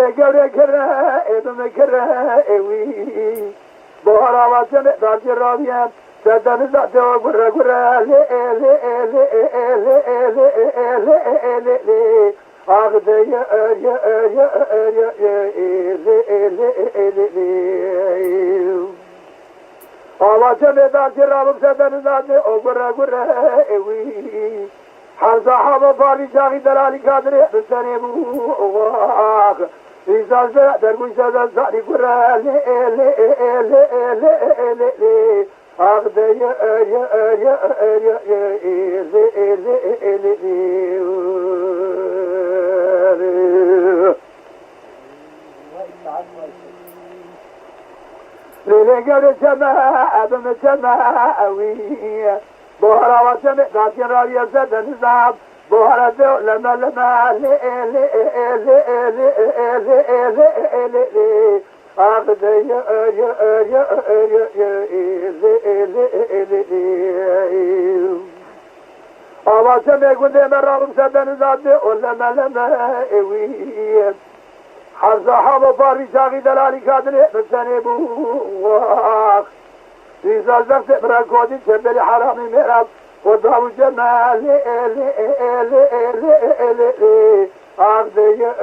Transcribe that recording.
لگره کره ادم کره اوی بارا واسه دارچ رابیم زدن زده و گره گره لی آخده آوازه دارچ رابم زدن زده و گره گره اوی هر صحابه فاری شاقی دلالی کادره بسنه بواق ایزال در گوشه در ساری گره لی آخده لگره ادم چمعوی بوهرا واسه داشتن راوی زدن زاب بوهرا دو لما آخده آوازه میگونده مرام زدن زاده لما اوی هر صحابه فاری شاقی دلالی کادنه بسنه بواق ایزال زفت براکودی چبلی حرامی میرم و داو جمال آخده